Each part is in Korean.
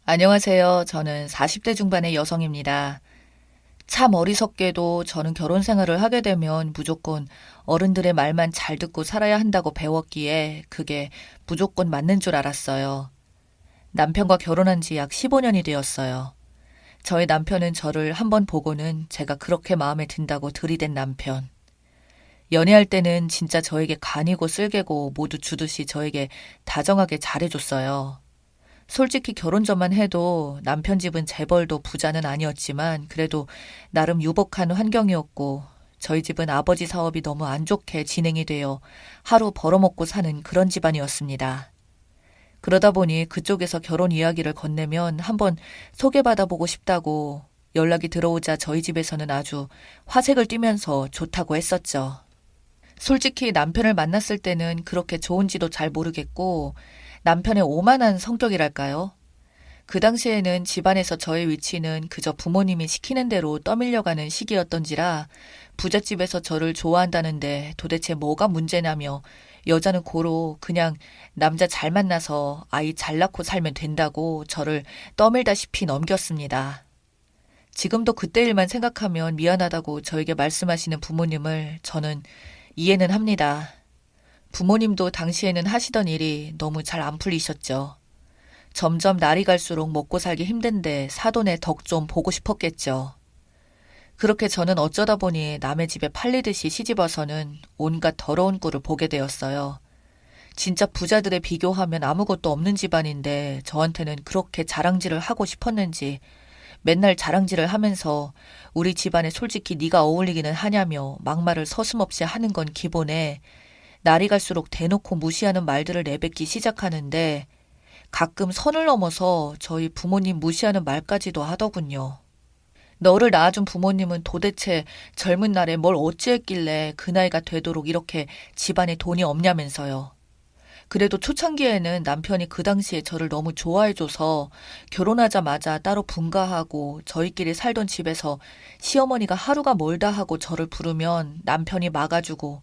안녕하세요. 저는 40대 중반의 여성입니다. 참 어리석게도 저는 결혼 생활을 하게 되면 무조건 어른들의 말만 잘 듣고 살아야 한다고 배웠기에 그게 무조건 맞는 줄 알았어요. 남편과 결혼한 지 약 15년이 되었어요. 저희 남편은 저를 한번 보고는 제가 그렇게 마음에 든다고 들이댄 남편. 연애할 때는 진짜 저에게 간이고 쓸개고 모두 주듯이 저에게 다정하게 잘해줬어요. 솔직히 결혼 전만 해도 남편 집은 재벌도 부자는 아니었지만 그래도 나름 유복한 환경이었고 저희 집은 아버지 사업이 너무 안 좋게 진행이 되어 하루 벌어먹고 사는 그런 집안이었습니다. 그러다 보니 그쪽에서 결혼 이야기를 건네면 한번 소개받아보고 싶다고 연락이 들어오자 저희 집에서는 아주 화색을 띠면서 좋다고 했었죠. 솔직히 남편을 만났을 때는 그렇게 좋은지도 잘 모르겠고 남편의 오만한 성격이랄까요? 그 당시에는 집안에서 저의 위치는 그저 부모님이 시키는 대로 떠밀려가는 시기였던지라 부잣집에서 저를 좋아한다는데 도대체 뭐가 문제냐며 여자는 고로 그냥 남자 잘 만나서 아이 잘 낳고 살면 된다고 저를 떠밀다시피 넘겼습니다. 지금도 그때 일만 생각하면 미안하다고 저에게 말씀하시는 부모님을 저는 이해는 합니다. 부모님도 당시에는 하시던 일이 너무 잘 안 풀리셨죠. 점점 날이 갈수록 먹고 살기 힘든데 사돈의 덕 좀 보고 싶었겠죠. 그렇게 저는 어쩌다 보니 남의 집에 팔리듯이 시집와서는 온갖 더러운 꼴을 보게 되었어요. 진짜 부자들에 비교하면 아무것도 없는 집안인데 저한테는 그렇게 자랑질을 하고 싶었는지 맨날 자랑질을 하면서 우리 집안에 솔직히 네가 어울리기는 하냐며 막말을 서슴없이 하는 건 기본에 날이 갈수록 대놓고 무시하는 말들을 내뱉기 시작하는데 가끔 선을 넘어서 저희 부모님 무시하는 말까지도 하더군요. 너를 낳아준 부모님은 도대체 젊은 날에 뭘 어찌했길래 그 나이가 되도록 이렇게 집안에 돈이 없냐면서요. 그래도 초창기에는 남편이 그 당시에 저를 너무 좋아해줘서 결혼하자마자 따로 분가하고 저희끼리 살던 집에서 시어머니가 하루가 멀다 하고 저를 부르면 남편이 막아주고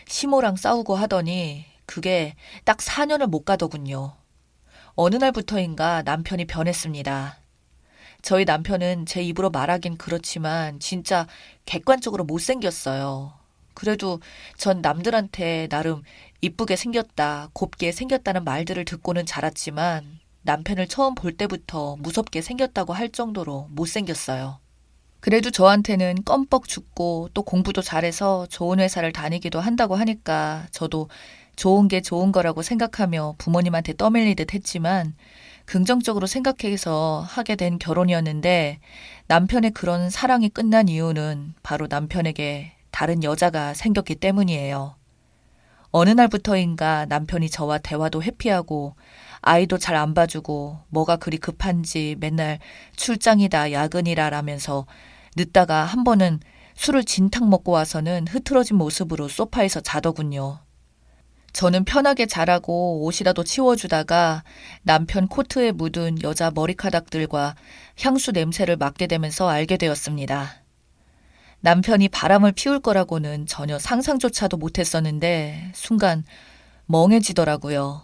시모랑 싸우고 하더니 그게 딱 4년을 못 가더군요. 어느 날부터인가 남편이 변했습니다. 저희 남편은 제 입으로 말하긴 그렇지만 진짜 객관적으로 못생겼어요. 그래도 전 남들한테 나름 이쁘게 생겼다, 곱게 생겼다는 말들을 듣고는 자랐지만 남편을 처음 볼 때부터 무섭게 생겼다고 할 정도로 못생겼어요. 그래도 저한테는 껌뻑 죽고 또 공부도 잘해서 좋은 회사를 다니기도 한다고 하니까 저도 좋은 게 좋은 거라고 생각하며 부모님한테 떠밀리듯 했지만 긍정적으로 생각해서 하게 된 결혼이었는데 남편의 그런 사랑이 끝난 이유는 바로 남편에게 다른 여자가 생겼기 때문이에요. 어느 날부터인가 남편이 저와 대화도 회피하고 아이도 잘 안 봐주고 뭐가 그리 급한지 맨날 출장이다 야근이라 라면서 늦다가 한 번은 술을 진탕 먹고 와서는 흐트러진 모습으로 소파에서 자더군요. 저는 편하게 자라고 옷이라도 치워주다가 남편 코트에 묻은 여자 머리카락들과 향수 냄새를 맡게 되면서 알게 되었습니다. 남편이 바람을 피울 거라고는 전혀 상상조차도 못했었는데 순간 멍해지더라고요.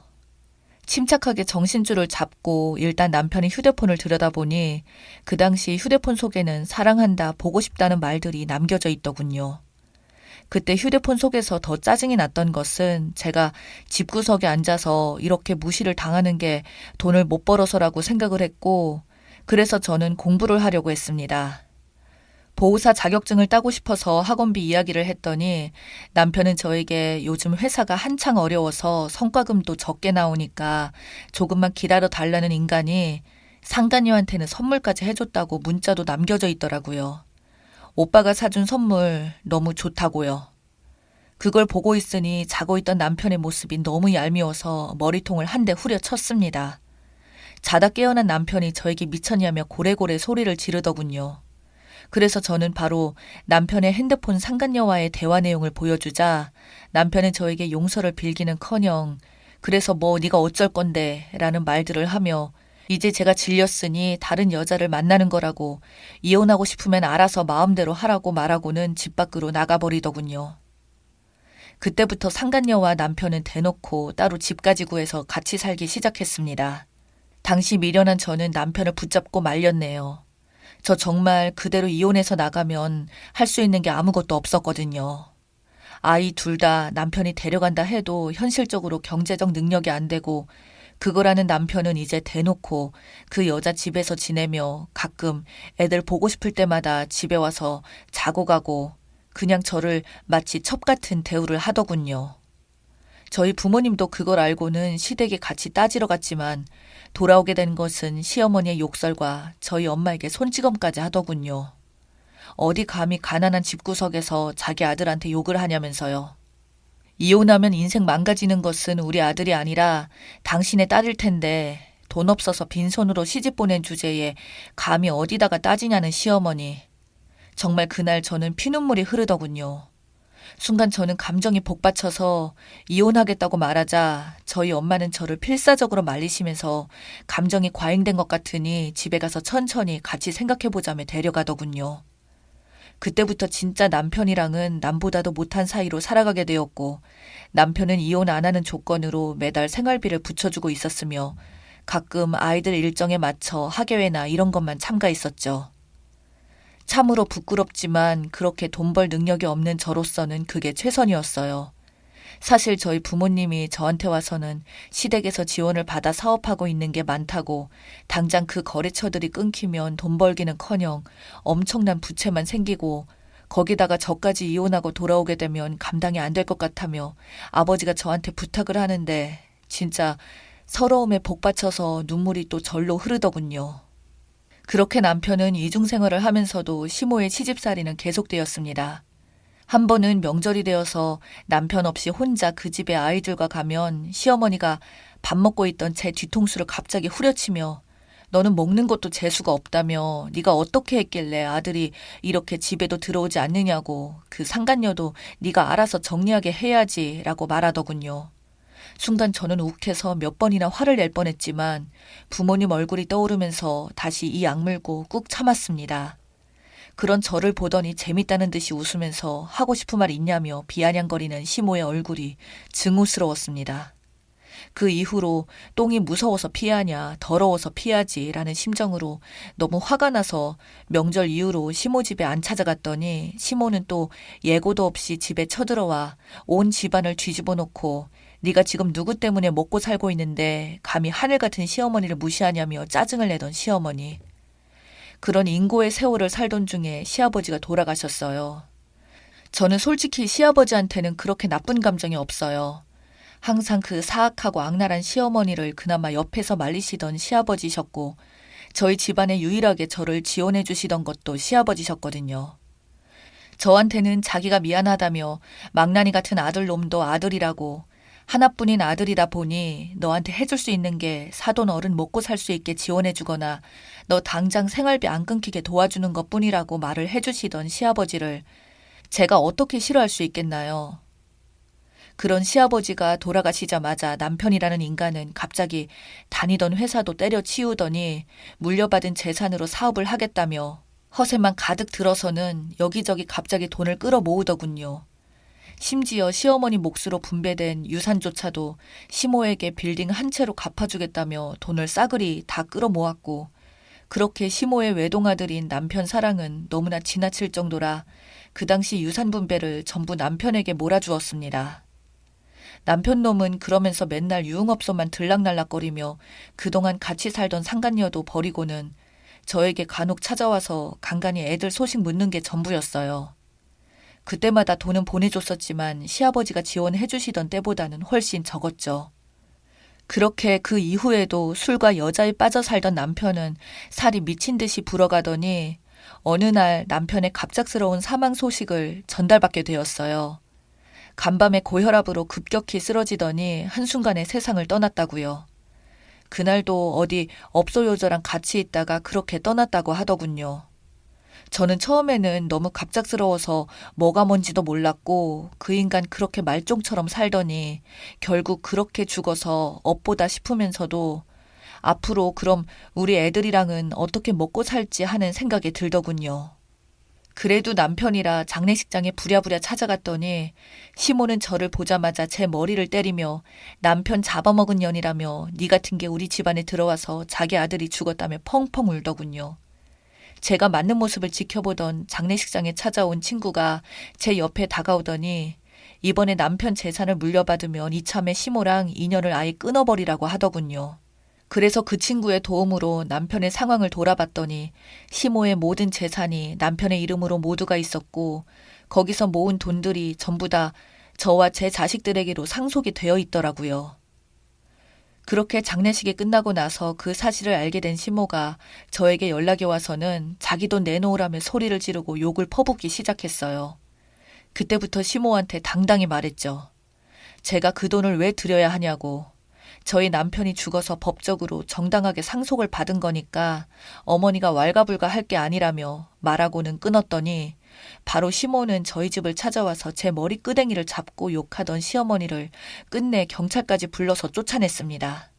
침착하게 정신줄을 잡고 일단 남편이 휴대폰을 들여다보니 그 당시 휴대폰 속에는 사랑한다, 보고 싶다는 말들이 남겨져 있더군요. 그때 휴대폰 속에서 더 짜증이 났던 것은 제가 집구석에 앉아서 이렇게 무시를 당하는 게 돈을 못 벌어서라고 생각을 했고 그래서 저는 공부를 하려고 했습니다. 보호사 자격증을 따고 싶어서 학원비 이야기를 했더니 남편은 저에게 요즘 회사가 한창 어려워서 성과금도 적게 나오니까 조금만 기다려 달라는 인간이 상간녀한테는 선물까지 해줬다고 문자도 남겨져 있더라고요. 오빠가 사준 선물 너무 좋다고요. 그걸 보고 있으니 자고 있던 남편의 모습이 너무 얄미워서 머리통을 한 대 후려쳤습니다. 자다 깨어난 남편이 저에게 미쳤냐며 고래고래 소리를 지르더군요. 그래서 저는 바로 남편의 핸드폰 상간녀와의 대화 내용을 보여주자 남편은 저에게 용서를 빌기는커녕 그래서 뭐 네가 어쩔 건데 라는 말들을 하며 이제 제가 질렸으니 다른 여자를 만나는 거라고 이혼하고 싶으면 알아서 마음대로 하라고 말하고는 집 밖으로 나가버리더군요. 그때부터 상간녀와 남편은 대놓고 따로 집까지 구해서 같이 살기 시작했습니다. 당시 미련한 저는 남편을 붙잡고 말렸네요. 저 정말 그대로 이혼해서 나가면 할 수 있는 게 아무것도 없었거든요. 아이 둘 다 남편이 데려간다 해도 현실적으로 경제적 능력이 안 되고 그거라는 남편은 이제 대놓고 그 여자 집에서 지내며 가끔 애들 보고 싶을 때마다 집에 와서 자고 가고 그냥 저를 마치 첩 같은 대우를 하더군요. 저희 부모님도 그걸 알고는 시댁에 같이 따지러 갔지만 돌아오게 된 것은 시어머니의 욕설과 저희 엄마에게 손찌검까지 하더군요. 어디 감히 가난한 집구석에서 자기 아들한테 욕을 하냐면서요. 이혼하면 인생 망가지는 것은 우리 아들이 아니라 당신의 딸일 텐데 돈 없어서 빈손으로 시집 보낸 주제에 감히 어디다가 따지냐는 시어머니. 정말 그날 저는 피눈물이 흐르더군요. 순간 저는 감정이 복받쳐서 이혼하겠다고 말하자 저희 엄마는 저를 필사적으로 말리시면서 감정이 과잉된 것 같으니 집에 가서 천천히 같이 생각해보자며 데려가더군요. 그때부터 진짜 남편이랑은 남보다도 못한 사이로 살아가게 되었고 남편은 이혼 안 하는 조건으로 매달 생활비를 붙여주고 있었으며 가끔 아이들 일정에 맞춰 학예회나 이런 것만 참가했었죠. 참으로 부끄럽지만 그렇게 돈 벌 능력이 없는 저로서는 그게 최선이었어요. 사실 저희 부모님이 저한테 와서는 시댁에서 지원을 받아 사업하고 있는 게 많다고 당장 그 거래처들이 끊기면 돈 벌기는커녕 엄청난 부채만 생기고 거기다가 저까지 이혼하고 돌아오게 되면 감당이 안 될 것 같다며 아버지가 저한테 부탁을 하는데 진짜 서러움에 복받쳐서 눈물이 또 절로 흐르더군요. 그렇게 남편은 이중생활을 하면서도 시모의 시집살이는 계속되었습니다. 한 번은 명절이 되어서 남편 없이 혼자 그 집에 아이들과 가면 시어머니가 밥 먹고 있던 제 뒤통수를 갑자기 후려치며 너는 먹는 것도 재수가 없다며 네가 어떻게 했길래 아들이 이렇게 집에도 들어오지 않느냐고 그 상간녀도 네가 알아서 정리하게 해야지 라고 말하더군요. 순간 저는 욱해서 몇 번이나 화를 낼 뻔했지만 부모님 얼굴이 떠오르면서 다시 이 악물고 꾹 참았습니다. 그런 저를 보더니 재밌다는 듯이 웃으면서 하고 싶은 말 있냐며 비아냥거리는 시모의 얼굴이 증오스러웠습니다. 그 이후로 똥이 무서워서 피하냐 더러워서 피하지 라는 심정으로 너무 화가 나서 명절 이후로 시모 집에 안 찾아갔더니 시모는 또 예고도 없이 집에 쳐들어와 온 집안을 뒤집어 놓고 네가 지금 누구 때문에 먹고 살고 있는데 감히 하늘 같은 시어머니를 무시하냐며 짜증을 내던 시어머니. 그런 인고의 세월을 살던 중에 시아버지가 돌아가셨어요. 저는 솔직히 시아버지한테는 그렇게 나쁜 감정이 없어요. 항상 그 사악하고 악랄한 시어머니를 그나마 옆에서 말리시던 시아버지셨고 저희 집안에 유일하게 저를 지원해 주시던 것도 시아버지셨거든요. 저한테는 자기가 미안하다며 망나니 같은 아들놈도 아들이라고 하나뿐인 아들이다 보니 너한테 해줄 수 있는 게 사돈 어른 먹고 살 수 있게 지원해 주거나 너 당장 생활비 안 끊기게 도와주는 것뿐이라고 말을 해주시던 시아버지를 제가 어떻게 싫어할 수 있겠나요? 그런 시아버지가 돌아가시자마자 남편이라는 인간은 갑자기 다니던 회사도 때려치우더니 물려받은 재산으로 사업을 하겠다며 허세만 가득 들어서는 여기저기 갑자기 돈을 끌어모으더군요. 심지어 시어머니 몫으로 분배된 유산조차도 시모에게 빌딩 한 채로 갚아주겠다며 돈을 싸그리 다 끌어모았고 그렇게 시모의 외동아들인 남편 사랑은 너무나 지나칠 정도라 그 당시 유산 분배를 전부 남편에게 몰아주었습니다. 남편 놈은 그러면서 맨날 유흥업소만 들락날락거리며 그동안 같이 살던 상간녀도 버리고는 저에게 간혹 찾아와서 간간히 애들 소식 묻는 게 전부였어요. 그때마다 돈은 보내줬었지만 시아버지가 지원해 주시던 때보다는 훨씬 적었죠. 그렇게 그 이후에도 술과 여자에 빠져 살던 남편은 살이 미친 듯이 불어가더니 어느 날 남편의 갑작스러운 사망 소식을 전달받게 되었어요. 간밤에 고혈압으로 급격히 쓰러지더니 한순간에 세상을 떠났다고요. 그날도 어디 업소요저랑 같이 있다가 그렇게 떠났다고 하더군요. 저는 처음에는 너무 갑작스러워서 뭐가 뭔지도 몰랐고 그 인간 그렇게 말종처럼 살더니 결국 그렇게 죽어서 업보다 싶으면서도 앞으로 그럼 우리 애들이랑은 어떻게 먹고 살지 하는 생각이 들더군요. 그래도 남편이라 장례식장에 부랴부랴 찾아갔더니 시모는 저를 보자마자 제 머리를 때리며 남편 잡아먹은 년이라며 니 같은 게 우리 집안에 들어와서 자기 아들이 죽었다며 펑펑 울더군요. 제가 맞는 모습을 지켜보던 장례식장에 찾아온 친구가 제 옆에 다가오더니 이번에 남편 재산을 물려받으면 이참에 시모랑 인연을 아예 끊어버리라고 하더군요. 그래서 그 친구의 도움으로 남편의 상황을 돌아봤더니 시모의 모든 재산이 남편의 이름으로 모두가 있었고 거기서 모은 돈들이 전부 다 저와 제 자식들에게로 상속이 되어 있더라고요. 그렇게 장례식이 끝나고 나서 그 사실을 알게 된 시모가 저에게 연락이 와서는 자기 돈 내놓으라며 소리를 지르고 욕을 퍼붓기 시작했어요. 그때부터 시모한테 당당히 말했죠. 제가 그 돈을 왜 드려야 하냐고. 저희 남편이 죽어서 법적으로 정당하게 상속을 받은 거니까 어머니가 왈가불가 할 게 아니라며 말하고는 끊었더니 바로 시모는 저희 집을 찾아와서 제 머리끄댕이를 잡고 욕하던 시어머니를 끝내 경찰까지 불러서 쫓아냈습니다.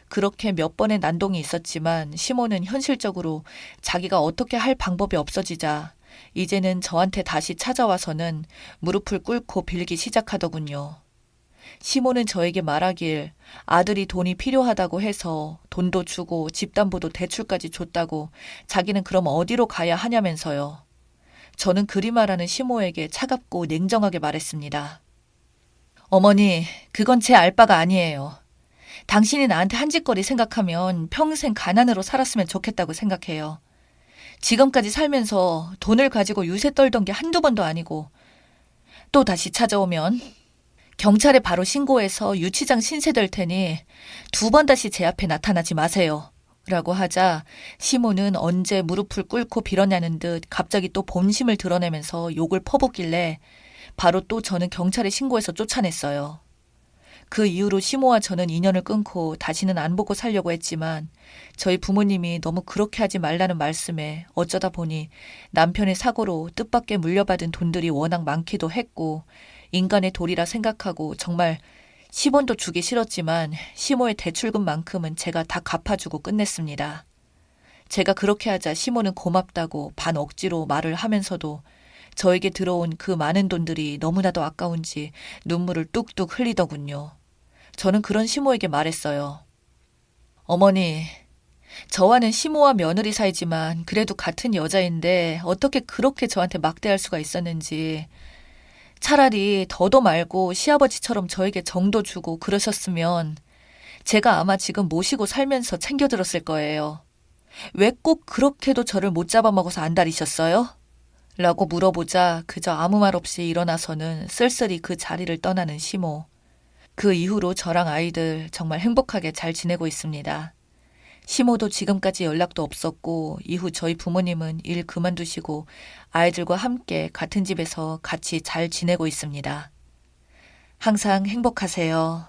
그렇게 몇 번의 난동이 있었지만 시모는 현실적으로 자기가 어떻게 할 방법이 없어지자 이제는 저한테 다시 찾아와서는 무릎을 꿇고 빌기 시작하더군요. 시모는 저에게 말하길 아들이 돈이 필요하다고 해서 돈도 주고 집담보도 대출까지 줬다고 자기는 그럼 어디로 가야 하냐면서요. 저는 그리 말하는 시모에게 차갑고 냉정하게 말했습니다. 어머니, 그건 제 알바가 아니에요. 당신이 나한테 한 짓거리 생각하면 평생 가난으로 살았으면 좋겠다고 생각해요. 지금까지 살면서 돈을 가지고 유세 떨던 게 한두 번도 아니고 또 다시 찾아오면 경찰에 바로 신고해서 유치장 신세될 테니 두 번 다시 제 앞에 나타나지 마세요. 라고 하자 시모는 언제 무릎을 꿇고 빌어냐는 듯 갑자기 또 본심을 드러내면서 욕을 퍼붓길래 바로 또 저는 경찰에 신고해서 쫓아냈어요. 그 이후로 시모와 저는 인연을 끊고 다시는 안 보고 살려고 했지만 저희 부모님이 너무 그렇게 하지 말라는 말씀에 어쩌다 보니 남편의 사고로 뜻밖의 물려받은 돈들이 워낙 많기도 했고 인간의 도리라 생각하고 정말 10원도 주기 싫었지만 시모의 대출금만큼은 제가 다 갚아주고 끝냈습니다. 제가 그렇게 하자 시모는 고맙다고 반 억지로 말을 하면서도 저에게 들어온 그 많은 돈들이 너무나도 아까운지 눈물을 뚝뚝 흘리더군요. 저는 그런 시모에게 말했어요. 어머니, 저와는 시모와 며느리 사이지만 그래도 같은 여자인데 어떻게 그렇게 저한테 막대할 수가 있었는지 차라리 더도 말고 시아버지처럼 저에게 정도 주고 그러셨으면 제가 아마 지금 모시고 살면서 챙겨들었을 거예요. 왜 꼭 그렇게도 저를 못 잡아먹어서 안달이셨어요? 라고 물어보자 그저 아무 말 없이 일어나서는 쓸쓸히 그 자리를 떠나는 시모. 그 이후로 저랑 아이들 정말 행복하게 잘 지내고 있습니다. 시모도 지금까지 연락도 없었고 이후 저희 부모님은 일 그만두시고 아이들과 함께 같은 집에서 같이 잘 지내고 있습니다. 항상 행복하세요.